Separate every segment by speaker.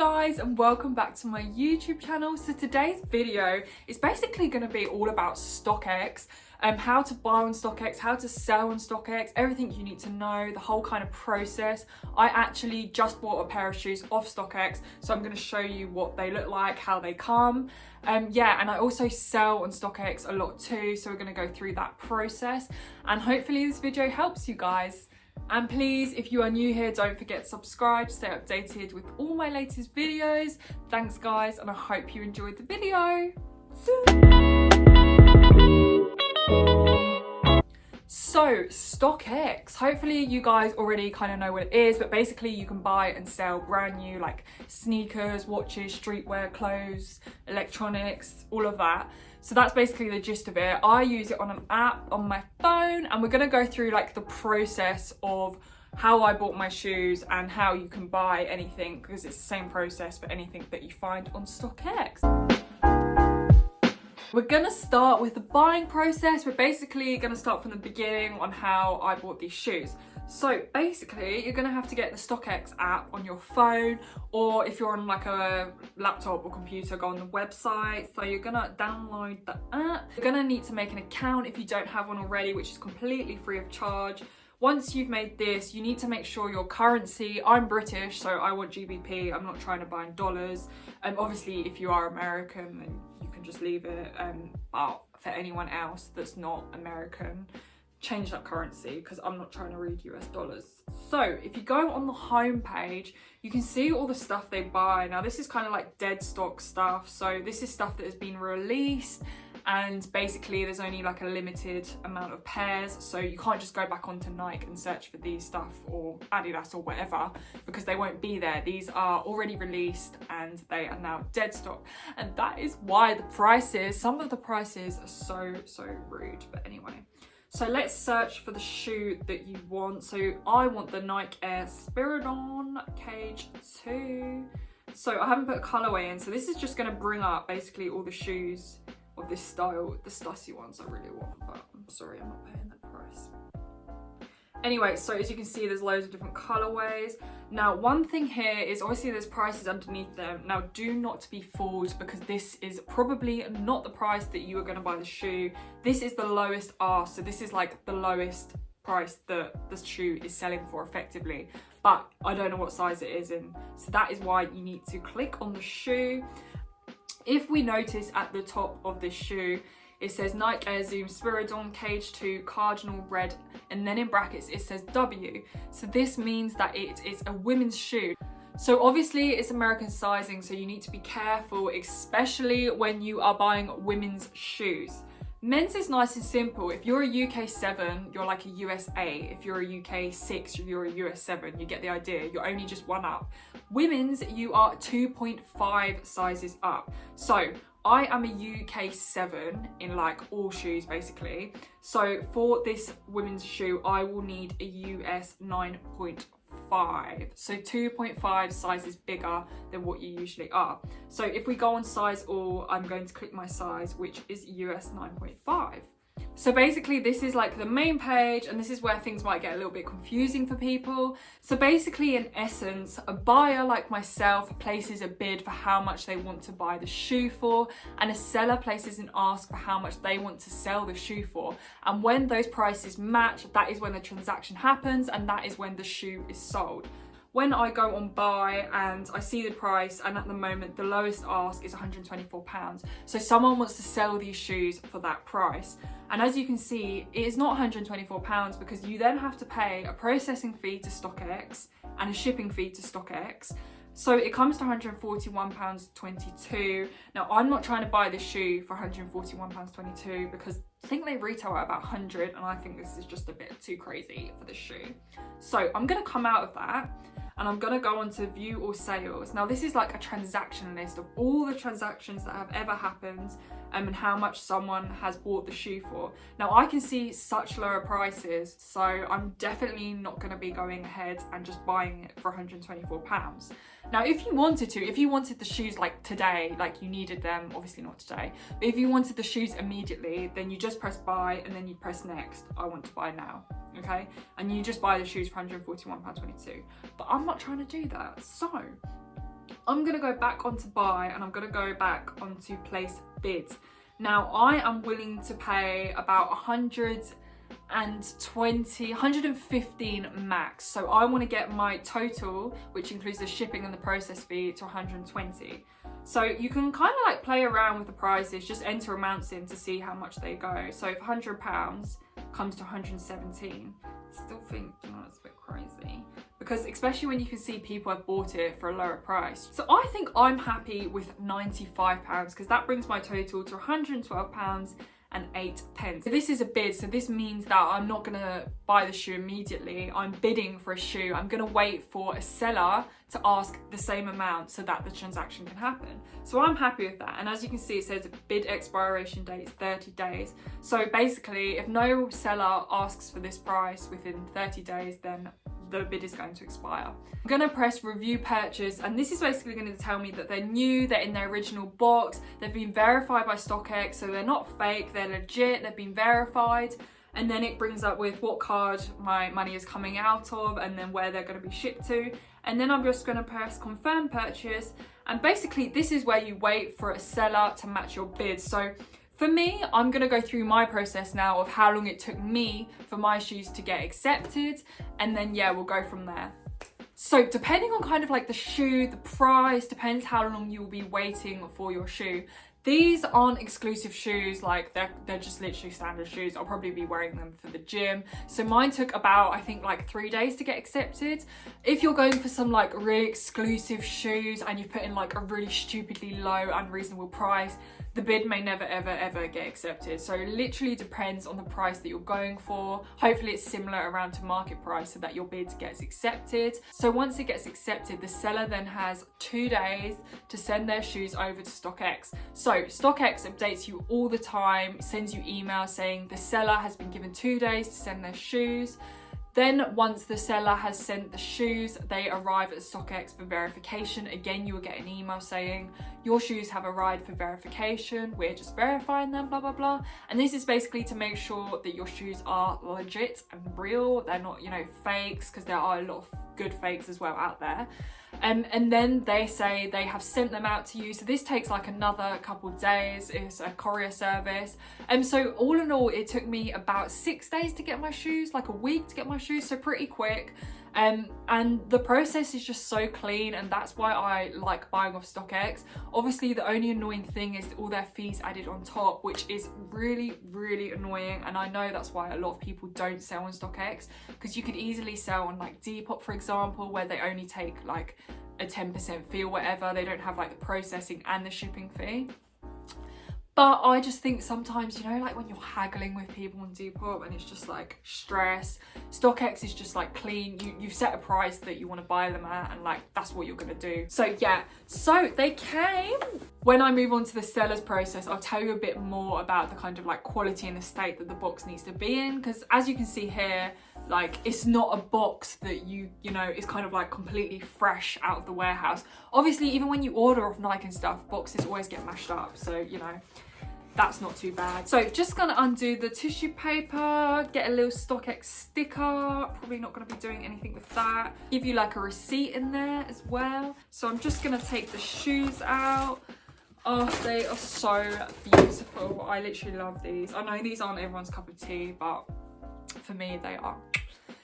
Speaker 1: guys, and welcome back to my YouTube channel. So today's video is basically going to be all about StockX, how to buy on StockX, how to sell on StockX, everything you need to know, the whole kind of process. I actually just bought a pair of shoes off StockX, so I'm going to show you what they look like, how they come. Yeah, and I also sell on StockX a lot too, so we're going to go through that process, and hopefully this video helps you guys. And please, if you are new here, don't forget to subscribe to stay updated with all my latest videos. Thanks guys, and I hope you enjoyed the video. So StockX, hopefully you guys already kind of know what it is, but basically you can buy and sell brand new like sneakers, watches, streetwear, clothes, electronics, all of that. So that's basically the gist of it. I use it on an app on my phone, and we're gonna go through like the process of how I bought my shoes and how you can buy anything, because it's the same process for anything that you find on StockX. We're gonna start with the buying process. We're basically gonna start from the beginning on how I bought these shoes. So basically, you're gonna have to get the StockX app on your phone, or if you're on like a laptop or computer, go on the website. So you're gonna download the app. You're gonna need to make an account if you don't have one already, which is completely free of charge. Once you've made this, you need to make sure your currency, I'm British, so I want GBP, I'm not trying to buy in dollars. Obviously, if you are American, then you can just leave it. But for anyone else that's not American, change that currency, because I'm not trying to read US dollars. So if you go on the home page, you can see all the stuff they buy. Now this is kind of like dead stock stuff. So this is stuff that has been released, and basically there's only like a limited amount of pairs, so you can't just go back onto Nike and search for these stuff, or Adidas or whatever, because they won't be there. These are already released and they are now dead stock, and that is why the prices, some of the prices are so rude. But anyway, so let's search for the shoe that you want. So I want the Nike Air Spiridon Cage 2. So I haven't put a colorway in, so this is just going to bring up basically all the shoes of this style, the Stussy ones I really want, but I'm sorry, I'm not paying that price. Anyway, so as you can see, there's loads of different colorways. Now, one thing here is obviously there's prices underneath them. Now, do not be fooled, because this is probably not the price that you are going to buy the shoe. This is the lowest ask, so this is like the lowest price that the shoe is selling for effectively, but I don't know what size it is in. So that is why you need to click on the shoe. If we notice at the top of this shoe, it says Nike Air Zoom Spiridon Cage 2 Cardinal Red, and then in brackets it says W. So this means that it is a women's shoe. So obviously it's American sizing, so you need to be careful, especially when you are buying women's shoes. Men's is nice and simple. If you're a UK 7, you're like a US 8. If you're a UK 6, you're a US 7. You get the idea. You're only just one up. Women's, you are 2.5 sizes up. So I am a UK 7 in like all shoes basically. So for this women's shoe, I will need a US 9.5. So 2.5 sizes bigger than what you usually are. So if we go on size all, I'm going to click my size, which is US 9.5. So basically this is like the main page, and this is where things might get a little bit confusing for people. So basically, in essence, a buyer like myself places a bid for how much they want to buy the shoe for, and a seller places an ask for how much they want to sell the shoe for. And when those prices match, that is when the transaction happens, and that is when the shoe is sold. When I go on buy and I see the price, and at the moment the lowest ask is £124, so someone wants to sell these shoes for that price. And as you can see, it is not £124, because you then have to pay a processing fee to StockX and a shipping fee to StockX. So it comes to £141.22. Now, I'm not trying to buy this shoe for £141.22, because I think they retail at about 100, and I think this is just a bit too crazy for this shoe. So I'm gonna come out of that, and I'm gonna go on to view all sales. Now this is like a transaction list of all the transactions that have ever happened, and how much someone has bought the shoe for. Now I can see such lower prices, so I'm definitely not gonna be going ahead and just buying it for £124. Now if you wanted to, if you wanted the shoes like today, like you needed them, obviously not today, but if you wanted the shoes immediately, then you just press buy, and then you press next, I want to buy now, okay? And you just buy the shoes for £141.22. But I'm not trying to do that, so I'm gonna go back onto buy and I'm gonna go back onto place bids. Now I am willing to pay about 115 max. So I want to get my total, which includes the shipping and the process fee, to 120. So you can kind of like play around with the prices, just enter amounts in to see how much they go. So if £100 comes to 117, still think, you know, it's a bit crazy, because especially when you can see people have bought it for a lower price. So I think I'm happy with £95, because that brings my total to £112 and 8 pence. So this is a bid, so this means that I'm not gonna buy the shoe immediately. I'm bidding for a shoe. I'm gonna wait for a seller to ask the same amount so that the transaction can happen. So I'm happy with that. And as you can see, it says bid expiration date is 30 days. So basically, if no seller asks for this price within 30 days, then the bid is going to expire. I'm gonna press review purchase, and this is basically going to tell me that they're new, they're in their original box, they've been verified by StockX, so they're not fake, they're legit, they've been verified. And then it brings up with what card my money is coming out of, and then where they're going to be shipped to. And then I'm just going to press confirm purchase, and basically this is where you wait for a seller to match your bid. So for me, I'm gonna go through my process now of how long it took me for my shoes to get accepted, and then yeah, we'll go from there. So depending on kind of like the shoe, the price, depends how long you will be waiting for your shoe. These aren't exclusive shoes, like they're just literally standard shoes. I'll probably be wearing them for the gym. So mine took about, I think, like 3 days to get accepted. If you're going for some like really exclusive shoes and you've put in like a really stupidly low, unreasonable price, the bid may never ever get accepted. So it literally depends on the price that you're going for. Hopefully it's similar around to market price so that your bid gets accepted. So once it gets accepted, the seller then has 2 days to send their shoes over to StockX. So StockX updates you all the time, sends you emails saying the seller has been given 2 days to send their shoes. Then once the seller has sent the shoes, they arrive at StockX for verification. Again, you will get an email saying your shoes have arrived for verification. We're just verifying them, blah, blah, blah. And this is basically to make sure that your shoes are legit and real. They're not, you know, fakes, because there are a lot of good fakes as well out there. And then they say they have sent them out to you. So this takes like another couple of days. It's a courier service. So all in all, it took me about 6 days to get my shoes, like a week to get my shoes, so pretty quick. And the process is just so clean, and that's why I like buying off StockX. Obviously, the only annoying thing is all their fees added on top, which is really, really annoying. And I know that's why a lot of people don't sell on StockX, because you could easily sell on like Depop, for example, where they only take like a 10% fee or whatever. They don't have like the processing and the shipping fee. But I just think sometimes, you know, like when you're haggling with people on Depop and it's just like stress, StockX is just like clean. You've set a price that you want to buy them at, and like that's what you're gonna do. So yeah, so they came. When I move on to the seller's process, I'll tell you a bit more about the kind of like quality and the state that the box needs to be in, because as you can see here, like it's not a box that you know is kind of like completely fresh out of the warehouse. Obviously, even when you order off Nike and stuff, boxes always get mashed up, so you know that's not too bad. So just gonna undo the tissue paper, get a little StockX sticker. Probably not gonna be doing anything with that. Give you like a receipt in there as well. So I'm just gonna take the shoes out. Oh, they are so beautiful. I literally love these. I know these aren't everyone's cup of tea, but for me they are.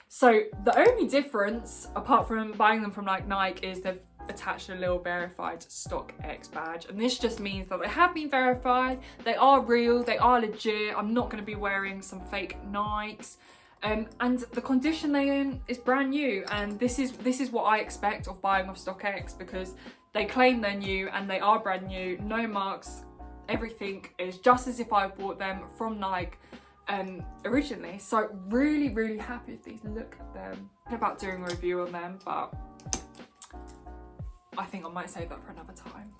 Speaker 1: So the only difference, apart from buying them from like Nike, is they've attached a little verified StockX badge, and this just means that they have been verified, they are real, they are legit. I'm not going to be wearing some fake Nikes, and the condition they're in is brand new, and this is what I expect of buying off StockX, because they claim they're new and they are brand new, no marks, everything is just as if I bought them from Nike originally. So really, really happy with these. Look at them. I'm about doing a review on them, but I think I might save that for another time.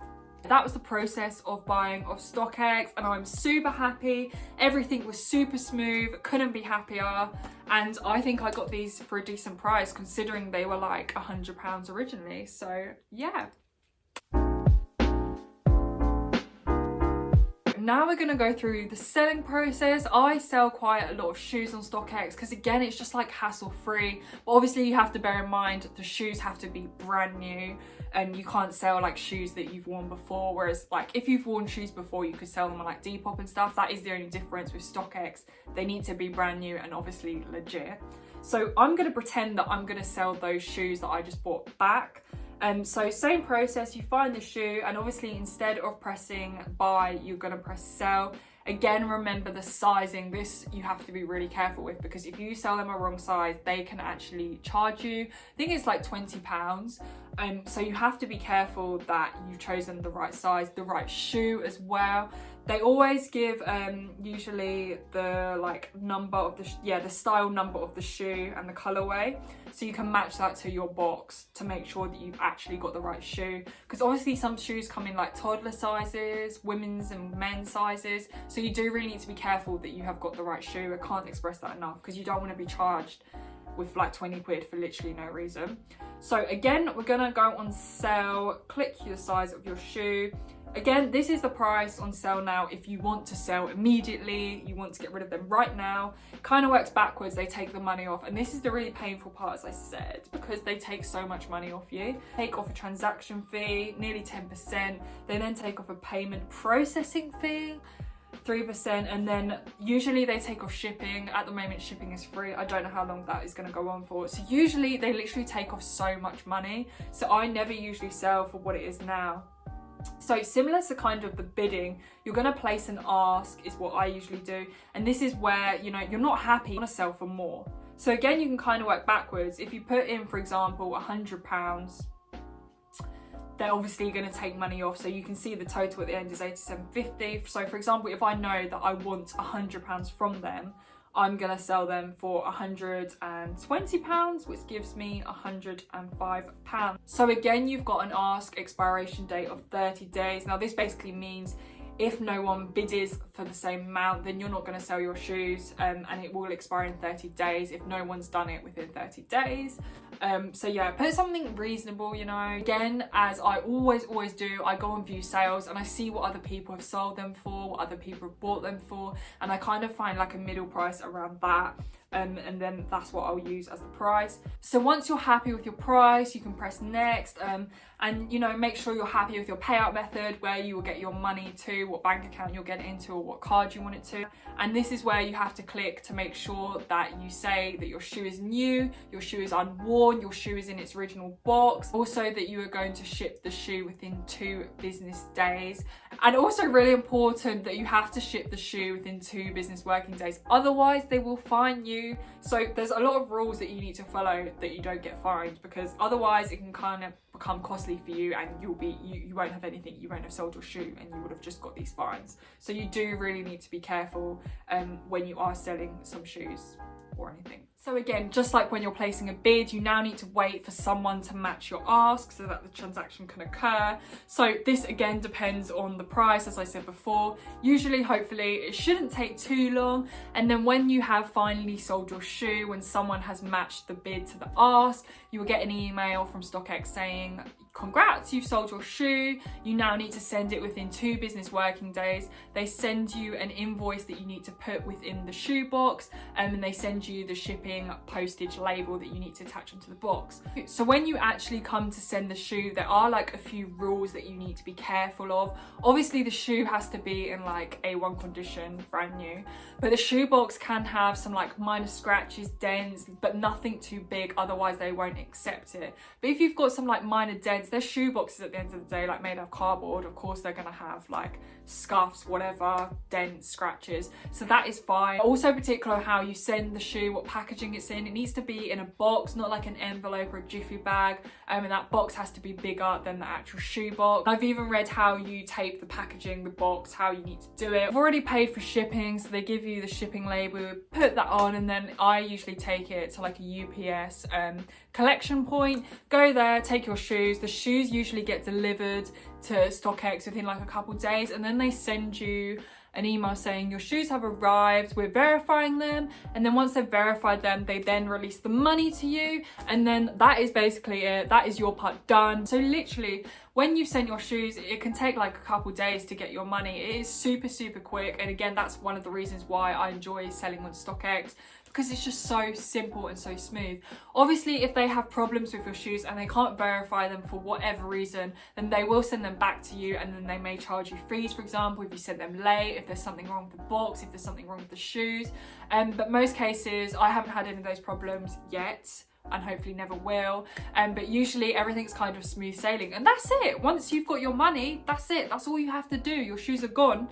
Speaker 1: That was the process of buying off StockX, and I'm super happy. Everything was super smooth, couldn't be happier. And I think I got these for a decent price considering they were like £100 originally. So yeah. now we're going to go through the selling process. I sell quite a lot of shoes on StockX because again, it's just like hassle free. But obviously you have to bear in mind the shoes have to be brand new, and you can't sell like shoes that you've worn before. Whereas like if you've worn shoes before, you could sell them on like Depop and stuff. That is the only difference with StockX. They need to be brand new and obviously legit. So I'm going to pretend that I'm going to sell those shoes that I just bought back. So same process, you find the shoe, and obviously instead of pressing buy, you're going to press sell. Again, remember the sizing. This you have to be really careful with, because if you sell them a wrong size, they can actually charge you. I think it's like £20. So you have to be careful that you've chosen the right size, the right shoe as well. They always give usually the like number of the style number of the shoe and the colorway, so you can match that to your box to make sure that you've actually got the right shoe, because obviously some shoes come in like toddler sizes, women's and men's sizes, so you do really need to be careful that you have got the right shoe. I can't express that enough, because you don't want to be charged with like 20 quid for literally no reason. So again, we're gonna go on sale, click the size of your shoe. Again, this is the price on sale now. If you want to sell immediately, you want to get rid of them right now, kind of works backwards. They take the money off, and this is the really painful part, as I said, because they take so much money off you. Take off a transaction fee, nearly 10%. They then take off a payment processing fee, 3%, and then usually they take off shipping. At the moment shipping is free. I don't know how long that is going to go on for. So usually they literally take off so much money, so I never usually sell for what it is now. So similar to kind of the bidding, you're going to place an ask is what I usually do, and this is where, you know, you're not happy, you want to sell for more. So again, you can kind of work backwards. If you put in, for example, £100, they're obviously going to take money off, so you can see the total at the end is £87.50. So for example, if I know that I want £100 from them, I'm going to sell them for £120, which gives me £105. So again, you've got an ask expiration date of 30 days. Now this basically means if no one bids for the same amount, then you're not going to sell your shoes, and it will expire in 30 days if no one's done it within 30 days. So yeah, put something reasonable, you know. Again, as I always do, I go on view sales and I see what other people have sold them for, what other people have bought them for, and I kind of find like a middle price around that. And then that's what I'll use as the price. So once you're happy with your price, you can press next, and you know, make sure you're happy with your payout method, where you will get your money to, what bank account you'll get it into, or what card you want it to. And this is where you have to click to make sure that you say that your shoe is new, your shoe is unworn, your shoe is in its original box, also that you are going to ship the shoe within 2 business days. And also really important that you have to ship the shoe within 2 business working days, otherwise they will fine you. So there's a lot of rules that you need to follow that you don't get fined, because otherwise it can kind of become costly for you, and you won't have anything, you won't have sold your shoe, and you would have just got these fines. So you do really need to be careful when you are selling some shoes or anything. So again, just like when you're placing a bid, you now need to wait for someone to match your ask so that the transaction can occur. So this again depends on the price, as I said before. Usually, hopefully, it shouldn't take too long. And then when you have finally sold your shoe, when someone has matched the bid to the ask, you will get an email from StockX saying, congrats, you've sold your shoe. You now need to send it within 2 business working days. They send you an invoice that you need to put within the shoe box, and they send you the shipping postage label that you need to attach onto the box. So when you actually come to send the shoe, there are like a few rules that you need to be careful of. Obviously the shoe has to be in like A1 condition, brand new, but the shoe box can have some like minor scratches, dents, but nothing too big, otherwise they won't accept it. But if you've got some like minor dents, they're shoe boxes at the end of the day, like made of cardboard, of course they're gonna have like scuffs, whatever, dents, scratches, so that is fine. Also particular how you send the shoe, what packaging it's in. It needs to be in a box, not like an envelope or a jiffy bag, and that box has to be bigger than the actual shoe box. I've even read how you tape the packaging, the box, how you need to do it. I've already paid for shipping, so they give you the shipping label, put that on, and then I usually take it to like a UPS collection point. Go there, take your shoes. The shoes usually get delivered to StockX within like a couple days, and then they send you an email saying your shoes have arrived, we're verifying them, and then once they've verified them, they then release the money to you, and then that is basically it. That is your part done. So literally, when you've sent your shoes, it can take like a couple days to get your money. It is super quick, and again, that's one of the reasons why I enjoy selling on StockX, because it's just so simple and so smooth. Obviously, if they have problems with your shoes and they can't verify them for whatever reason, then they will send them back to you, and then they may charge you fees, for example, if you send them late, if there's something wrong with the box, if there's something wrong with the shoes. But most cases, I haven't had any of those problems yet, and hopefully never will. But usually everything's kind of smooth sailing, and that's it. Once you've got your money, that's it. That's all you have to do. Your shoes are gone,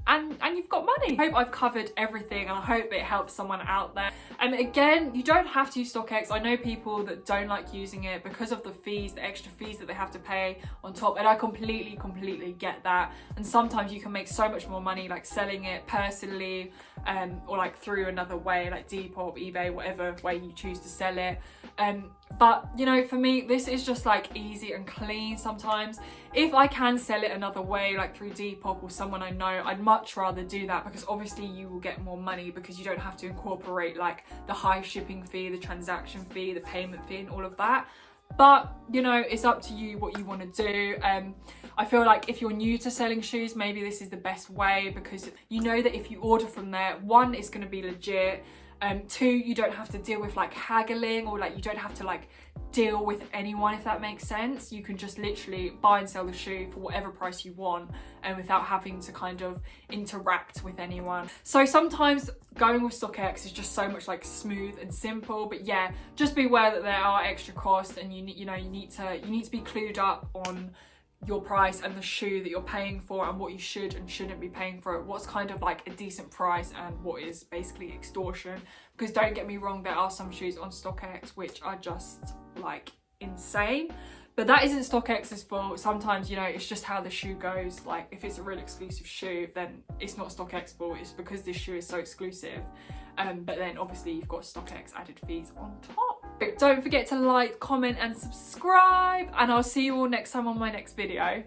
Speaker 1: and you've got money. I hope I've covered everything, and I hope it helps someone out there. And again, you don't have to use StockX. I know people that don't like using it because of the fees, the extra fees that they have to pay on top, and I completely get that. And sometimes you can make so much more money like selling it personally, or like through another way like Depop, eBay, whatever way you choose to sell it. But you know, for me, this is just like easy and clean sometimes. If I can sell it another way, like through Depop or someone I know, I'd much rather do that, because obviously you will get more money because you don't have to incorporate like the high shipping fee, the transaction fee, the payment fee, and all of that. But you know, it's up to you what you want to do. I feel like if you're new to selling shoes, maybe this is the best way, because you know that if you order from there, one, it's going to be legit. Two, you don't have to deal with like haggling, or like you don't have to like deal with anyone, if that makes sense. You can just literally buy and sell the shoe for whatever price you want, and without having to kind of interact with anyone. So sometimes going with StockX is just so much like smooth and simple. But yeah, just be aware that there are extra costs, and you need to be clued up on your price and the shoe that you're paying for, and what you should and shouldn't be paying for it, what's kind of like a decent price and what is basically extortion. Because don't get me wrong, there are some shoes on StockX which are just like insane, but that isn't StockX's fault. Sometimes, you know, it's just how the shoe goes. Like if it's a real exclusive shoe, then it's not StockX's fault, it's because this shoe is so exclusive. But then obviously you've got StockX added fees on top. But don't forget to like, comment and subscribe, and I'll see you all next time on my next video.